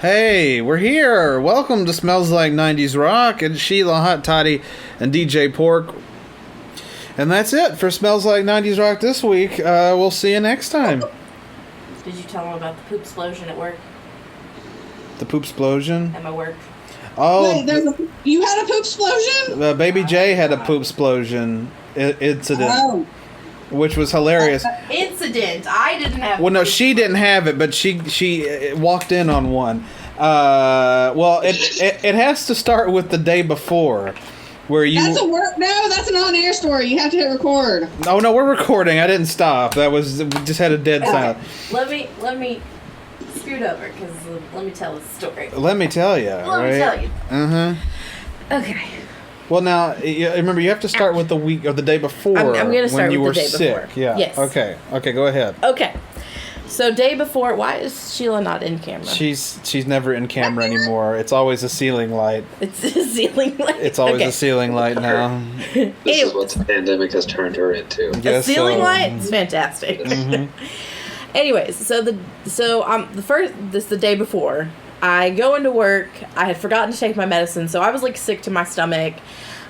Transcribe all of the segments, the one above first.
Hey, we're here. Welcome to Smells Like 90s Rock. It's Sheila, Hot Toddy, and DJ Pork. And that's it for Smells Like 90s Rock this week. We'll see you next time. Did you tell them about the poop explosion at work? The poop explosion? At my work. Oh, wait, you had a poop explosion? Baby J had a poop explosion incident, which was hilarious. Incident. I didn't have. Well, no, she didn't have it, but she walked in on one. Well, it has to start with the day before, where you. That's a work. No, that's an on-air story. You have to hit record. Oh no, we're recording. I didn't stop. We just had a dead sound. Let me scoot over because let me tell the story. Let me tell you. Let me tell you. Okay. Well, now remember you have to start with the week or the day before. I'm going to start when you with were the day sick. before. Yeah. Yes. Okay. Go ahead. Okay. So day before, why is Sheila not in camera? She's never in camera anymore. It's always a ceiling light. It's a ceiling light. It's always a ceiling light now. This is what the pandemic has turned her into. A ceiling light? It's fantastic. Mm-hmm. Anyways, the day before, I go into work. I had forgotten to take my medicine, so I was like sick to my stomach.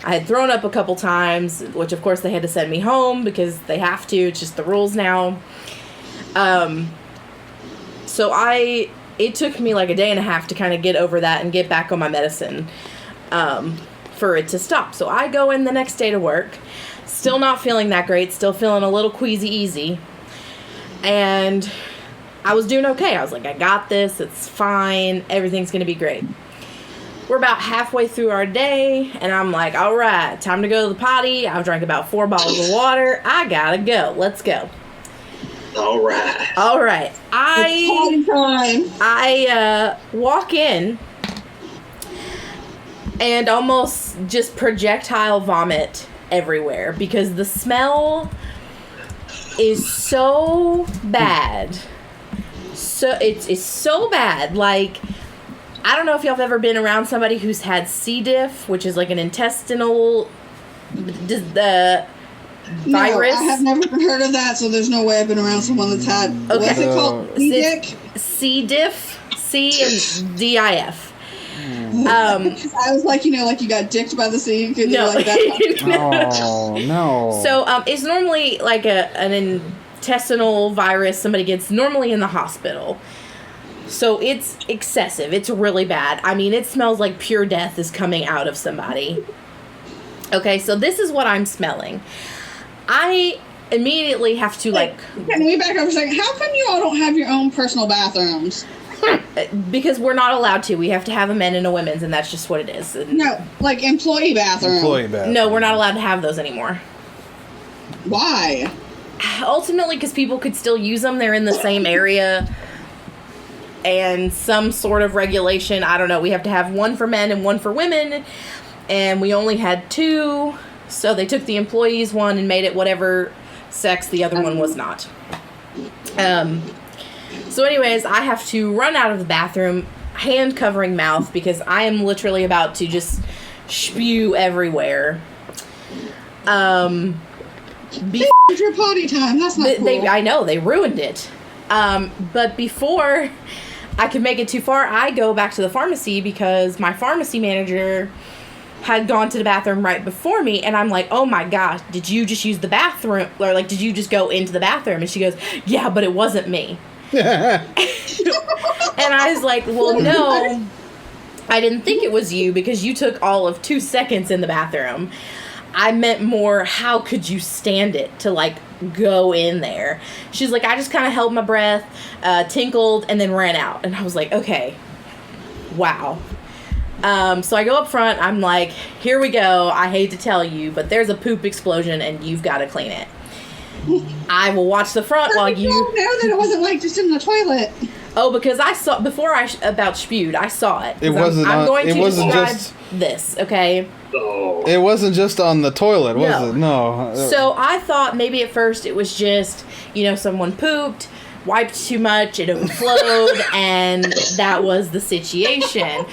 I had thrown up a couple times, which of course they had to send me home because they have to. It's just the rules now. So it took me like a day and a half to kind of get over that and get back on my medicine, for it to stop. So I go in the next day to work, still not feeling that great, still feeling a little queasy, and I was doing okay. I was like, I got this, it's fine, everything's gonna be great. We're about halfway through our day, and I'm like, all right, time to go to the potty. I've drank about 4 bottles of water. I gotta go. Let's go. All right. I walk in and almost just projectile vomit everywhere because the smell is so bad. So it's so bad. Like, I don't know if y'all have ever been around somebody who's had C. diff, which is like an intestinal virus. No, I have never heard of that, so there's no way I've been around someone that's had. Okay. What's it called? C. diff. C and DIF. I was like, like you got dicked by the sea. No. Like that. Oh no. So it's normally like an intestinal virus somebody gets normally in the hospital. So it's excessive. It's really bad. I mean, it smells like pure death is coming out of somebody. Okay, so this is what I'm smelling. I immediately have to Can we back up for a second? How come you all don't have your own personal bathrooms? Because we're not allowed to. We have to have a men and a women's, and that's just what it is. No, like employee bathroom. No, we're not allowed to have those anymore. Why? Ultimately, because people could still use them. They're in the same area. And some sort of regulation. I don't know. We have to have one for men and one for women. And we only had 2. So they took the employees one and made it whatever sex the other one was not. So anyways, I have to run out of the bathroom, hand covering mouth, because I am literally about to just spew everywhere. Your potty time. That's not cool. I know, they ruined it. But before I could make it too far, I go back to the pharmacy because my pharmacy manager had gone to the bathroom right before me, and I'm like, oh my gosh, did you just use the bathroom? Or like, did you just go into the bathroom? And she goes, yeah, but it wasn't me. And I was like, well, no, I didn't think it was you because you took all of 2 seconds in the bathroom. I meant more, how could you stand it to like go in there? She's like, I just kind of held my breath, tinkled, and then ran out. And I was like, okay, wow. So I go up front. I'm like, here we go. I hate to tell you, but there's a poop explosion and you've got to clean it. I will watch the front while you... know that it wasn't like just in the toilet. Oh, because I saw... Before I about spewed, I saw it. It wasn't I'm going to describe just... this, okay? Oh. It wasn't just on the toilet, was it? No. So I thought maybe at first it was just, someone pooped, wiped too much, it overflowed, and that was the situation.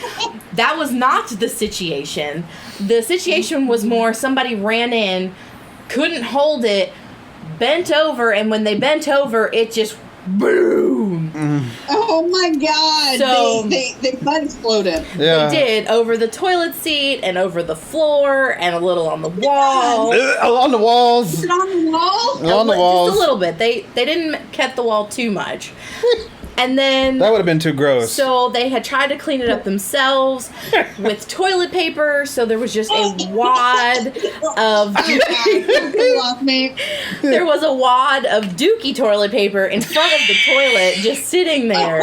That was not the situation. The situation was more somebody ran in, couldn't hold it, bent over, and when they bent over, it just boom. Oh Oh my god! So- they butt exploded. Yeah. They did over the toilet seat and over the floor and a little on the wall. On the walls. Is it on the wall? On the walls. Just a little bit. They didn't cut the wall too much. And then That would have been too gross. so they had tried to clean it up themselves with toilet paper, so there was just a wad of They lost me. there was a wad of Dookie toilet paper in front of the toilet just sitting there.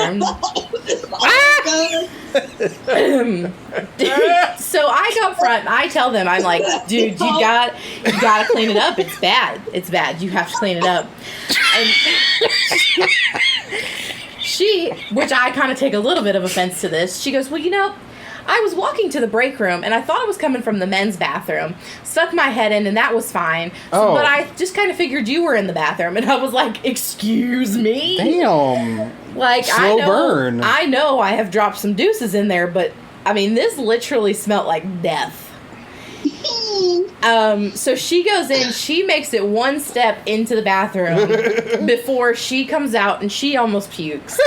So I go up front and I tell them, I'm like, dude, you gotta clean it up. It's bad. It's bad. You have to clean it up. And she, which I kind of take a little bit of offense to this, she goes, well, you know, I was walking to the break room and I thought it was coming from the men's bathroom. Stuck my head in and that was fine. Oh. But I just kind of figured you were in the bathroom and I was like, excuse me? Damn. Like, Slow burn. I know I have dropped some deuces in there, but I mean, this literally smelled like death. So she goes in, she makes it one step into the bathroom before she comes out and she almost pukes.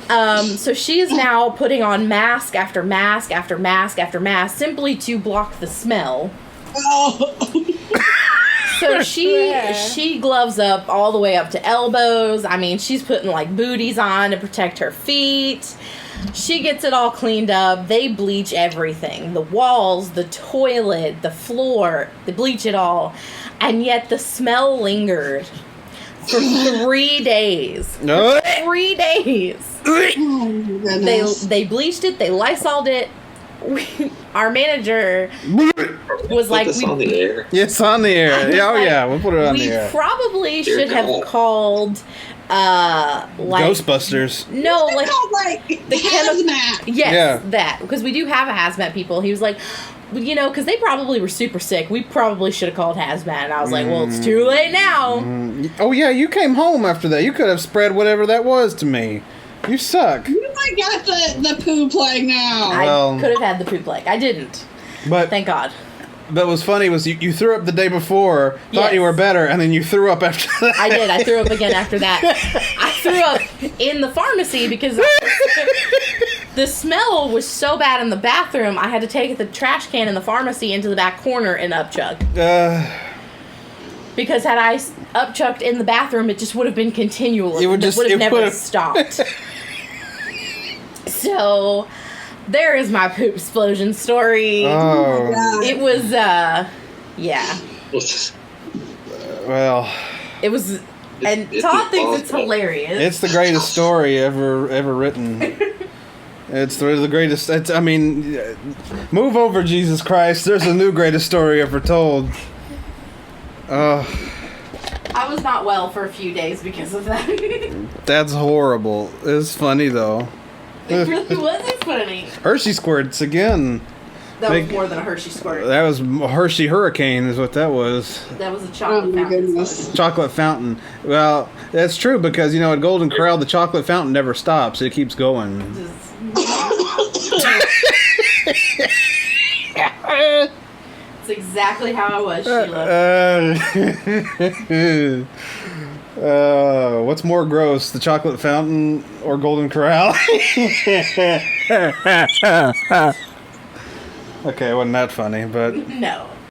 So she is now putting on mask after mask after mask after mask simply to block the smell. So she gloves up all the way up to elbows. I mean, she's putting like booties on to protect her feet. She gets it all cleaned up. They bleach everything. The walls, the toilet, the floor. They bleach it all. And yet the smell lingered for 3 days. No. 3 days. Oh my goodness. They bleached it. They Lysoled it. Our manager was like, Put this on the air. It's on the air. was Yeah, oh like, yeah, we'll put it on we the air. probably Dear should have God. called, like, Ghostbusters. no, like, Like the hazmat. yes, Yeah. that, because we do have a hazmat people. He was like, well, you know, because they probably were super sick. We probably should have called hazmat. And I was like, well, it's too late now. Oh yeah, you came home after that. You could have spread whatever that was to me. You suck. You might got the poo plague now. Well- I could have had the poop plague. I didn't. But Thank God. what was funny was you threw up the day before, thought you Yes. were better, and then you threw up after that. I did. I threw up again after that. I threw up in the pharmacy because the smell was so bad in the bathroom. I had to take the trash can in the pharmacy into the back corner and upchuck. Because had I upchucked in the bathroom, it just would have been continual. It would It just- would have it never would've- stopped. So, there is my poop explosion story. Oh, God. It was, yeah. well, It was, and It's Todd thinks it's awful. hilarious. it's the greatest story ever written. It's the greatest. I mean, move over, Jesus Christ. There's a new greatest story ever told. I was not well for a few days because of that. That's horrible. It's funny though. It really wasn't funny. Hershey squirts again. That was Big- more than a Hershey squirt. That was Hershey Hurricane, is what that was. That was a Oh chocolate my fountain. goodness. Chocolate fountain. Well, that's true because at Golden Corral the chocolate fountain never stops. It keeps going. It's exactly how I was, Sheila. What's more gross, the chocolate fountain or Golden Corral? Okay, it wasn't that funny, but No.